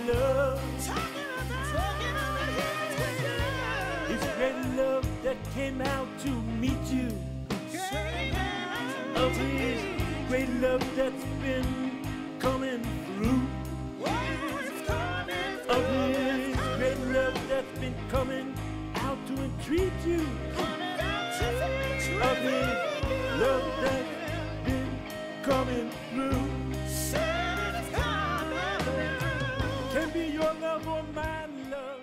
love. It's great love that came out to meet you. Of his great love that's been coming through. Of his great love that's been coming out to entreat you. Of his love that's been coming through. Can be your love or my love.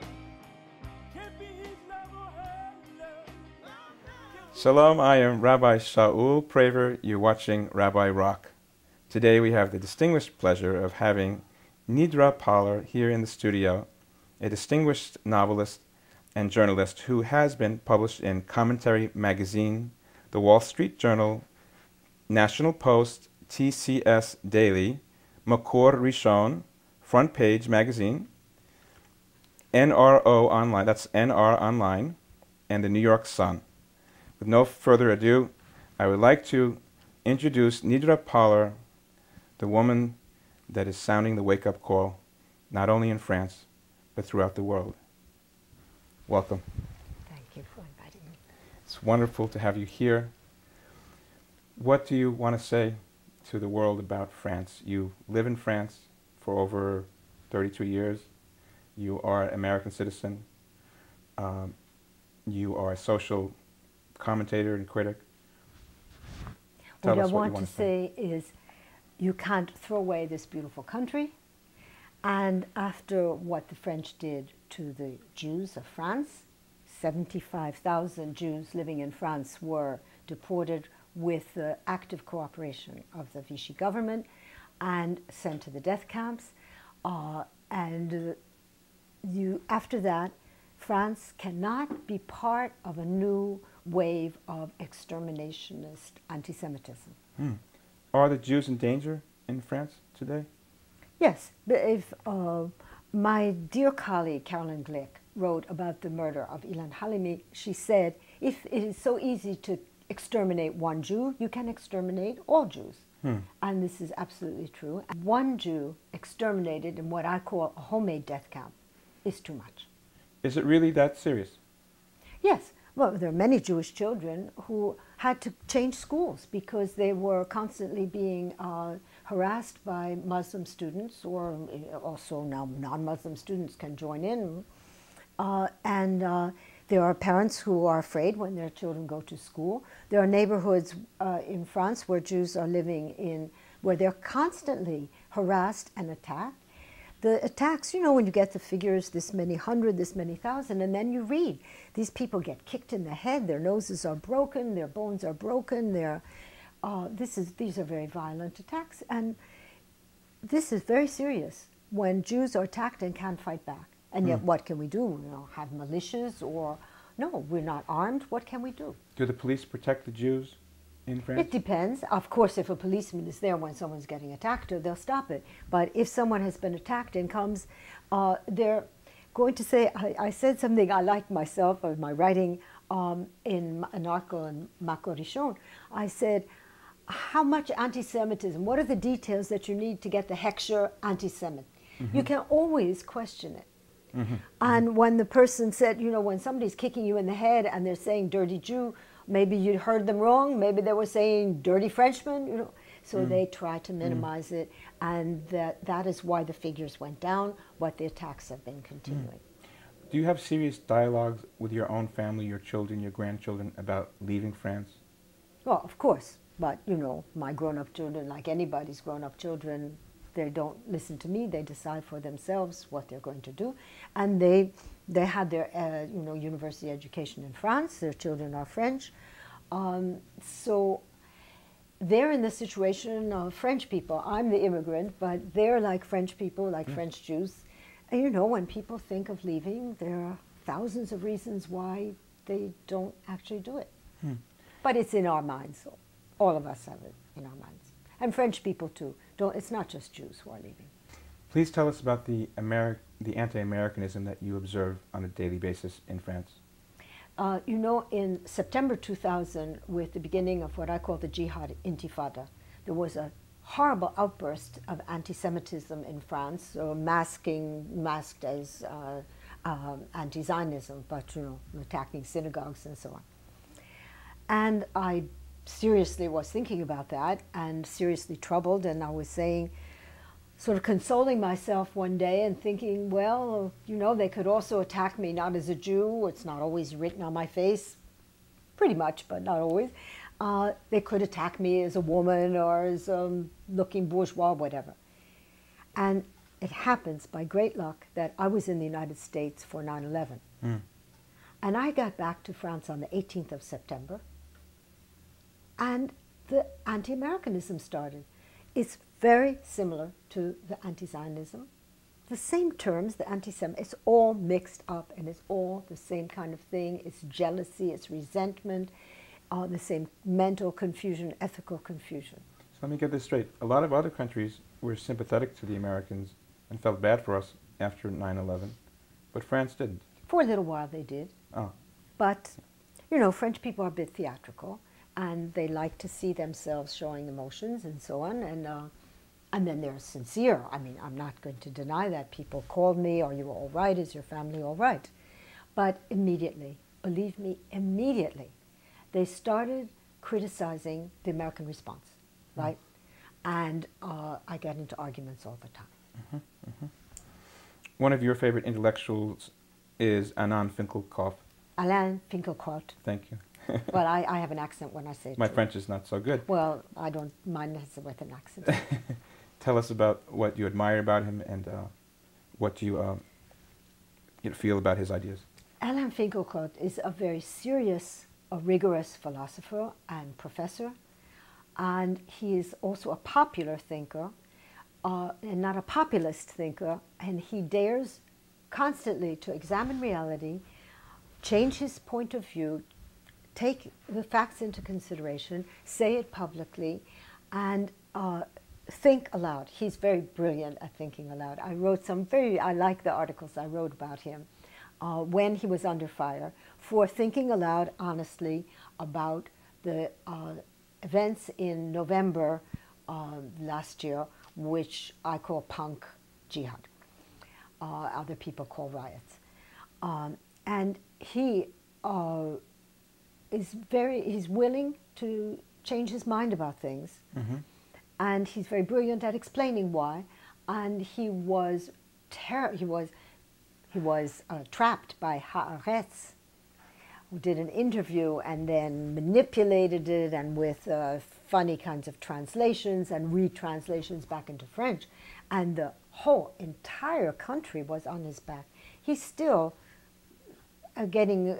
Can be his love or her love. Shalom, I am Rabbi Shaul Praver. You're watching Rabbi Rock. Today we have the distinguished pleasure of having Nidra Poller here in the studio, a distinguished novelist and journalist who has been published in Commentary Magazine, The Wall Street Journal, National Post, TCS Daily, Makor Rishon, Front Page Magazine, NRO Online, that's NR Online, and the New York Sun. With no further ado, I would like to introduce Nidra Poller, the woman that is sounding the wake-up call, not only in France, but throughout the world. Welcome. Thank you for inviting me. It's wonderful to have you here. What do you want to say to the world about France? You live in France for over 32 years. You are an American citizen. You are a social commentator and critic. What I want to say is you can't throw away this beautiful country. And after what the French did to the Jews of France, 75,000 Jews living in France were deported with the active cooperation of the Vichy government and sent to the death camps. After that, France cannot be part of a new wave of exterminationist anti-Semitism. Are the Jews in danger in France today? Yes, but if my dear colleague Caroline Glick wrote about the murder of Ilan Halimi, she said, if it is so easy to exterminate one Jew, you can exterminate all Jews. And this is absolutely true. One Jew exterminated in what I call a homemade death camp is too much. Is it really that serious? Yes. Well, there are many Jewish children who had to change schools because they were constantly being harassed by Muslim students, or also now non-Muslim students can join in. There are parents who are afraid when their children go to school. There are neighborhoods in France where Jews are living in, where they're constantly harassed and attacked. The attacks, you know, when you get the figures, this many hundred, this many thousand, and then you read, these people get kicked in the head, their noses are broken, their bones are broken, these are very violent attacks. And this is very serious when Jews are attacked and can't fight back. And yet what can we do? You know, have militias or, no, we're not armed, what can we do? Do the police protect the Jews in France? It depends. Of course, if a policeman is there when someone's getting attacked, they'll stop it. But if someone has been attacked and comes, they're going to say, I said something I liked myself in my writing in an article in Makor Rishon. I said, how much anti-Semitism, what are the details that you need to get the hechsher anti-Semit? You can always question it. And when the person said, you know, when somebody's kicking you in the head and they're saying dirty Jew, maybe you heard them wrong, maybe they were saying dirty Frenchman, you know. So they try to minimize it, and that is why the figures went down, but the attacks have been continuing. Do you have serious dialogues with your own family, your children, your grandchildren about leaving France? Well, of course, but you know, my grown-up children, like anybody's grown-up children, they don't listen to me. They decide for themselves what they're going to do, and they had their you know, university education in France. Their children are French, so they're in the situation of French people. I'm the immigrant, but they're like French people, like French Jews. And you know, when people think of leaving, there are thousands of reasons why they don't actually do it. But it's in our minds. All of us have it in our minds. And French people too. It's not just Jews who are leaving. Please tell us about the anti-Americanism that you observe on a daily basis in France. You know, in September 2000, with the beginning of what I call the Jihad Intifada, there was a horrible outburst of anti-Semitism in France, masked as anti-Zionism, but attacking synagogues and so on. And I seriously was thinking about that and seriously troubled, and I was saying, sort of consoling myself one day and thinking, well, they could also attack me not as a Jew. It's not always written on my face, pretty much, but not always. They could attack me as a woman or as looking bourgeois, whatever. And it happens by great luck that I was in the United States for 9/11. And I got back to France on the 18th of September, and the anti-Americanism started. It's very similar to the anti-Zionism. The same terms, the anti-Semitism, it's all mixed up, and it's all the same kind of thing. It's jealousy, it's resentment, the same mental confusion, ethical confusion. So let me get this straight. A lot of other countries were sympathetic to the Americans and felt bad for us after 9/11, but France didn't. For a little while they did. Oh. But, French people are a bit theatrical, and they like to see themselves showing emotions and so on, and then they're sincere. I mean, I'm not going to deny that. People called me, "Are you all right? Is your family all right?" But immediately, believe me, immediately, they started criticizing the American response, right? And I got into arguments all the time. One of your favorite intellectuals is Alain Finkielkraut. Alain Finkielkraut. Thank you. Well, I have an accent when I say it. My French is not so good. Well, I don't mind it with an accent. Tell us about what you admire about him and what you feel about his ideas. Alain Finkielkraut is a very serious, a rigorous philosopher and professor, and he is also a popular thinker, and not a populist thinker, and he dares constantly to examine reality, change his point of view, take the facts into consideration, say it publicly, and think aloud. He's very brilliant at thinking aloud. I like the articles I wrote about him when he was under fire for thinking aloud honestly about the events in November last year, which I call punk jihad. Other people call riots. And he he's willing to change his mind about things. And he's very brilliant at explaining why. And he was trapped by Haaretz, who did an interview and then manipulated it, and with funny kinds of translations and retranslations back into French. And the whole entire country was on his back. He's still getting,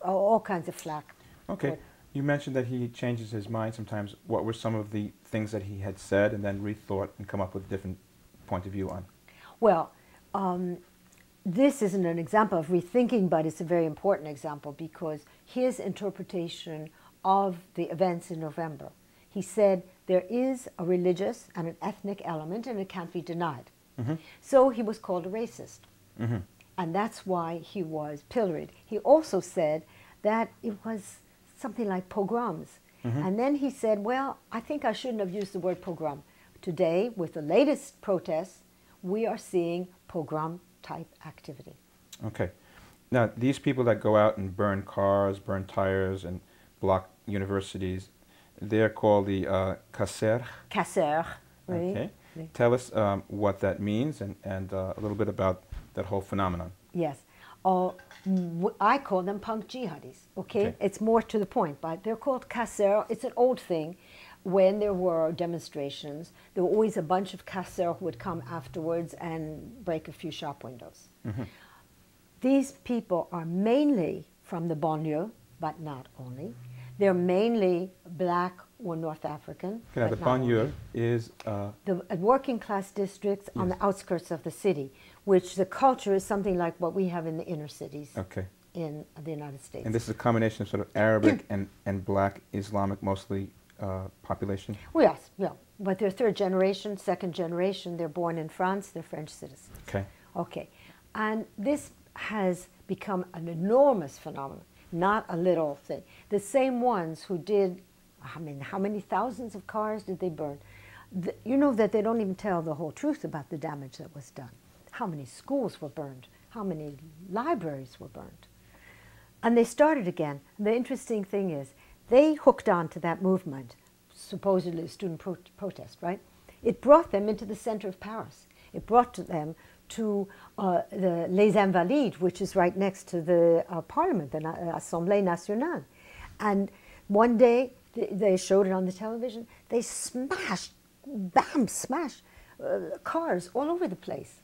all kinds of flack. Okay. You mentioned that he changes his mind sometimes. What were some of the things that he had said and then rethought and come up with a different point of view on? Well, this isn't an example of rethinking, but it's a very important example because his interpretation of the events in November, he said there is a religious and an ethnic element and it can't be denied. So he was called a racist. And that's why he was pilloried. He also said that it was something like pogroms. And then he said, well, I think I shouldn't have used the word pogrom. Today, with the latest protests, we are seeing pogrom-type activity. Okay. Now, these people that go out and burn cars, burn tires, and block universities, they're called the casseurs. Casseurs, oui. Okay. Tell us what that means and a little bit about that whole phenomenon. Yes. I call them punk jihadis, okay? It's more to the point, but they're called casseurs. It's an old thing. When there were demonstrations, there were always a bunch of casseurs who would come afterwards and break a few shop windows. These people are mainly from the banlieue, but not only. They're mainly black or North African. Yeah, the banlieue is... the working class districts on the outskirts of the city, which the culture is something like what we have in the inner cities in the United States. And this is a combination of sort of Arabic and black Islamic mostly population? Well, yes, yeah. But they're third generation, second generation. They're born in France. They're French citizens. Okay. Okay. And this has become an enormous phenomenon, not a little thing. The same ones who did, I mean, how many thousands of cars did they burn? You know that they don't even tell the whole truth about the damage that was done. How many schools were burned? How many libraries were burned? And they started again. And the interesting thing is, they hooked on to that movement, supposedly a student protest, right? It brought them into the center of Paris. It brought them to the Les Invalides, which is right next to the Parliament, the Assemblée Nationale. And one day, they showed it on the television, they smashed, bam, smashed cars all over the place.